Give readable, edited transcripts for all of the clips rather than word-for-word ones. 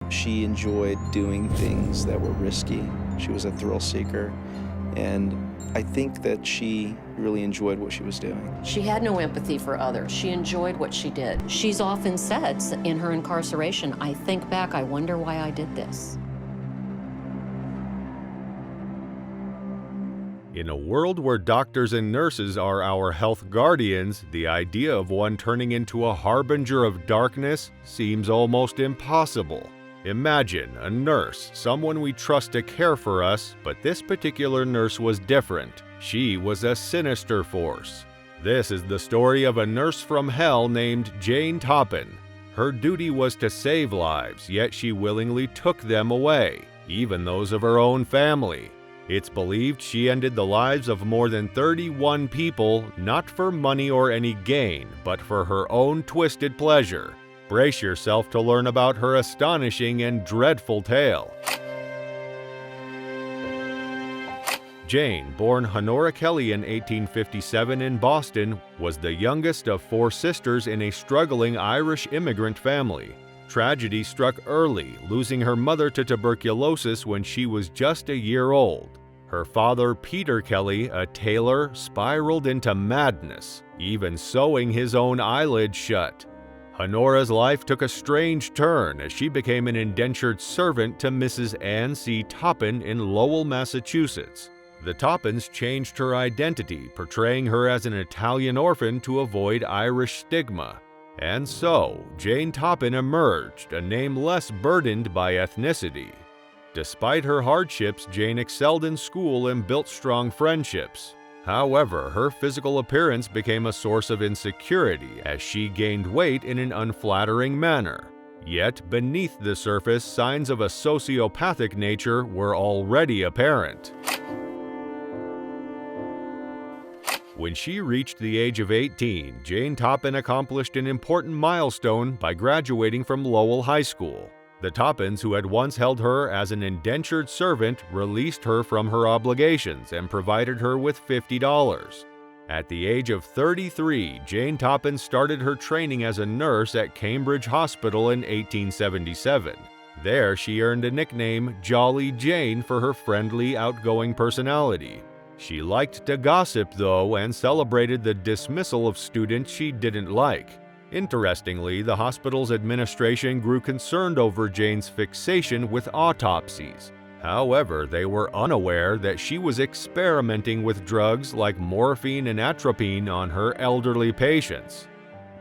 She enjoyed doing things that were risky. She was a thrill seeker, and I think that she really enjoyed what she was doing. She had no empathy for others. She enjoyed what she did. She's often said in her incarceration, I think back, I wonder why I did this. In a world where doctors and nurses are our health guardians, the idea of one turning into a harbinger of darkness seems almost impossible. Imagine a nurse, someone we trust to care for us, but this particular nurse was different. She was a sinister force. This is the story of a nurse from hell named Jane Toppan. Her duty was to save lives, yet she willingly took them away, even those of her own family. It's believed she ended the lives of more than 31 people, not for money or any gain, but for her own twisted pleasure. Brace yourself to learn about her astonishing and dreadful tale. Jane, born Honora Kelly in 1857 in Boston, was the youngest of 4 sisters in a struggling Irish immigrant family. Tragedy struck early, losing her mother to tuberculosis when she was just a year old. Her father, Peter Kelly, a tailor, spiraled into madness, even sewing his own eyelids shut. Honora's life took a strange turn as she became an indentured servant to Mrs. Anne C. Toppan in Lowell, Massachusetts. The Toppans changed her identity, portraying her as an Italian orphan to avoid Irish stigma. And so, Jane Toppan emerged, a name less burdened by ethnicity. Despite her hardships, Jane excelled in school and built strong friendships. However, her physical appearance became a source of insecurity as she gained weight in an unflattering manner. Yet, beneath the surface, signs of a sociopathic nature were already apparent. When she reached the age of 18, Jane Toppan accomplished an important milestone by graduating from Lowell High School. The Toppans, who had once held her as an indentured servant, released her from her obligations and provided her with $50. At the age of 33, Jane Toppan started her training as a nurse at Cambridge Hospital in 1877. There, she earned a nickname, Jolly Jane, for her friendly, outgoing personality. She liked to gossip, though, and celebrated the dismissal of students she didn't like. Interestingly, the hospital's administration grew concerned over Jane's fixation with autopsies. However, they were unaware that she was experimenting with drugs like morphine and atropine on her elderly patients.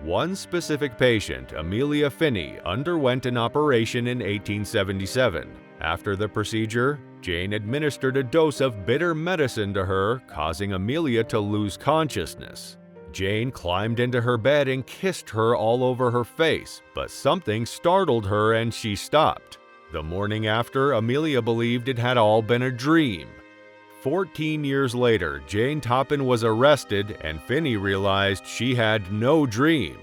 One specific patient, Amelia Finney, underwent an operation in 1877. After the procedure, Jane administered a dose of bitter medicine to her, causing Amelia to lose consciousness. Jane climbed into her bed and kissed her all over her face, but something startled her and she stopped. The morning after, Amelia believed it had all been a dream. 14 years later, Jane Toppan was arrested and Finney realized she had no dream.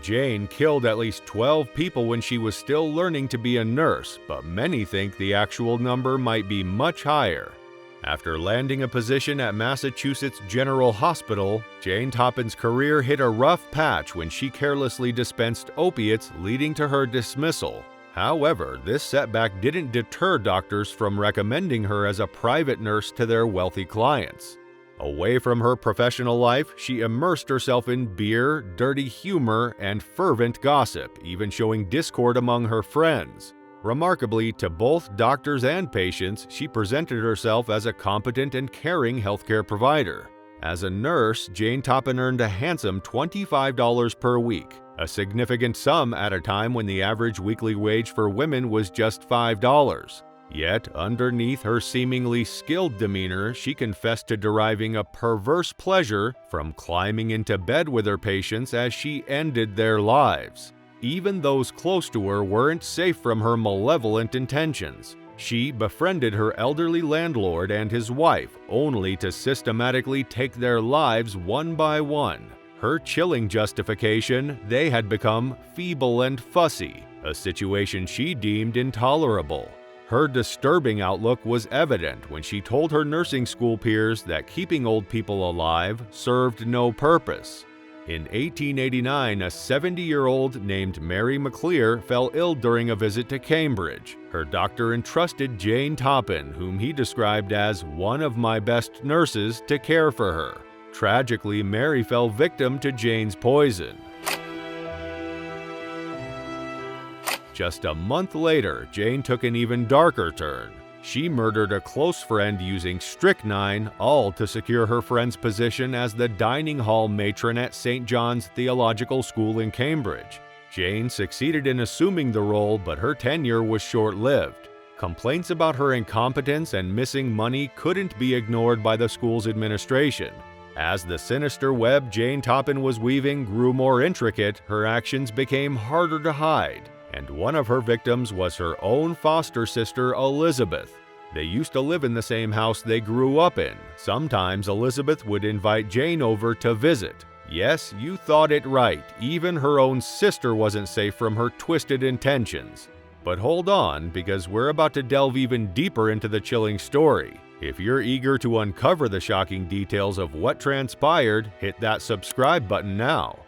Jane killed at least 12 people when she was still learning to be a nurse, but many think the actual number might be much higher. After landing a position at Massachusetts General Hospital, Jane Toppan's career hit a rough patch when she carelessly dispensed opiates, leading to her dismissal. However, this setback didn't deter doctors from recommending her as a private nurse to their wealthy clients. Away from her professional life, she immersed herself in beer, dirty humor, and fervent gossip, even showing discord among her friends. Remarkably, to both doctors and patients, she presented herself as a competent and caring healthcare provider. As a nurse, Jane Toppan earned a handsome $25 per week, a significant sum at a time when the average weekly wage for women was just $5. Yet, underneath her seemingly skilled demeanor, she confessed to deriving a perverse pleasure from climbing into bed with her patients as she ended their lives. Even those close to her weren't safe from her malevolent intentions. She befriended her elderly landlord and his wife, only to systematically take their lives one by one. Her chilling justification, they had become feeble and fussy, a situation she deemed intolerable. Her disturbing outlook was evident when she told her nursing school peers that keeping old people alive served no purpose. In 1889, a 70-year-old named Mary McClear fell ill during a visit to Cambridge. Her doctor entrusted Jane Toppan, whom he described as one of my best nurses, to care for her. Tragically, Mary fell victim to Jane's poison. Just a month later, Jane took an even darker turn. She murdered a close friend using strychnine, all to secure her friend's position as the dining hall matron at St. John's Theological School in Cambridge. Jane succeeded in assuming the role, but her tenure was short-lived. Complaints about her incompetence and missing money couldn't be ignored by the school's administration. As the sinister web Jane Toppan was weaving grew more intricate, her actions became harder to hide. And one of her victims was her own foster sister, Elizabeth. They used to live in the same house they grew up in. Sometimes Elizabeth would invite Jane over to visit. Yes, you thought it right. Even her own sister wasn't safe from her twisted intentions. But hold on, because we're about to delve even deeper into the chilling story. If you're eager to uncover the shocking details of what transpired, hit that subscribe button now.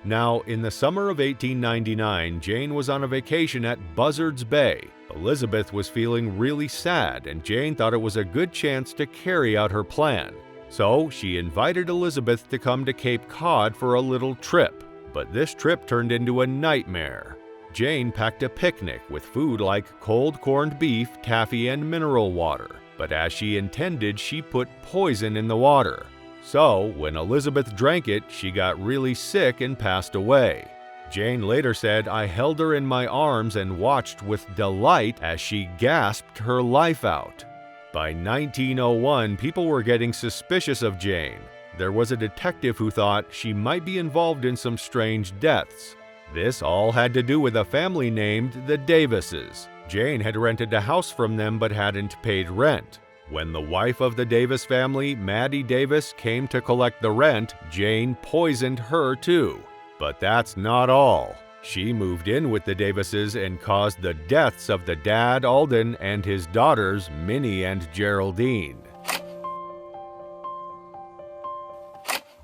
Now, in the summer of 1899, Jane was on a vacation at Buzzards Bay. Elizabeth was feeling really sad, and Jane thought it was a good chance to carry out her plan. So, she invited Elizabeth to come to Cape Cod for a little trip. But this trip turned into a nightmare. Jane packed a picnic with food like cold corned beef, taffy, and mineral water. But as she intended, she put poison in the water. So, when Elizabeth drank it, she got really sick and passed away. Jane later said, "I held her in my arms and watched with delight as she gasped her life out." By 1901, people were getting suspicious of Jane. There was a detective who thought she might be involved in some strange deaths. This all had to do with a family named the Davises. Jane had rented a house from them but hadn't paid rent. When the wife of the Davis family, Maddie Davis, came to collect the rent, Jane poisoned her too. But that's not all. She moved in with the Davises and caused the deaths of the dad, Alden, and his daughters, Minnie and Geraldine.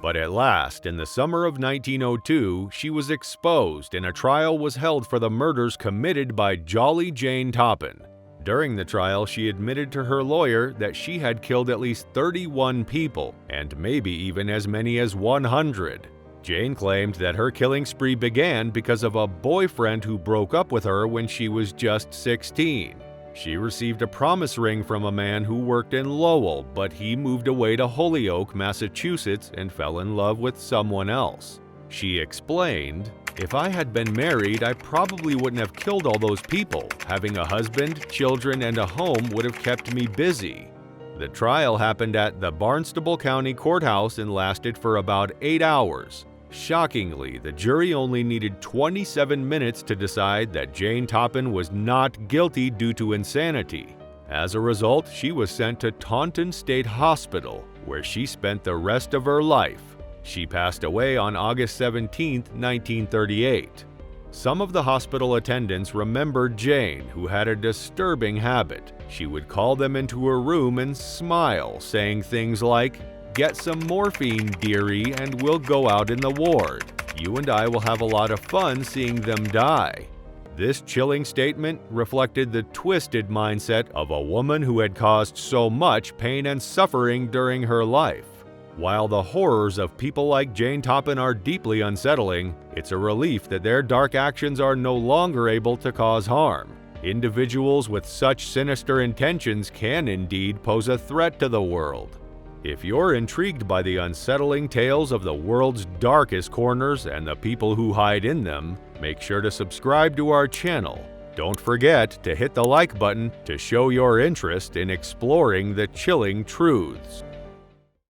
But at last, in the summer of 1902, she was exposed and a trial was held for the murders committed by Jolly Jane Toppan. During the trial, she admitted to her lawyer that she had killed at least 31 people, and maybe even as many as 100. Jane claimed that her killing spree began because of a boyfriend who broke up with her when she was just 16. She received a promise ring from a man who worked in Lowell, but he moved away to Holyoke, Massachusetts, and fell in love with someone else. She explained, "If I had been married, I probably wouldn't have killed all those people. Having a husband, children, and a home would have kept me busy." The trial happened at the Barnstable County Courthouse and lasted for about 8 hours. Shockingly, the jury only needed 27 minutes to decide that Jane Toppan was not guilty due to insanity. As a result, she was sent to Taunton State Hospital, where she spent the rest of her life. She passed away on August 17, 1938. Some of the hospital attendants remembered Jane, who had a disturbing habit. She would call them into her room and smile, saying things like, "Get some morphine, dearie, and we'll go out in the ward. You and I will have a lot of fun seeing them die." This chilling statement reflected the twisted mindset of a woman who had caused so much pain and suffering during her life. While the horrors of people like Jane Toppan are deeply unsettling, it's a relief that their dark actions are no longer able to cause harm. Individuals with such sinister intentions can indeed pose a threat to the world. If you're intrigued by the unsettling tales of the world's darkest corners and the people who hide in them, make sure to subscribe to our channel. Don't forget to hit the like button to show your interest in exploring the chilling truths.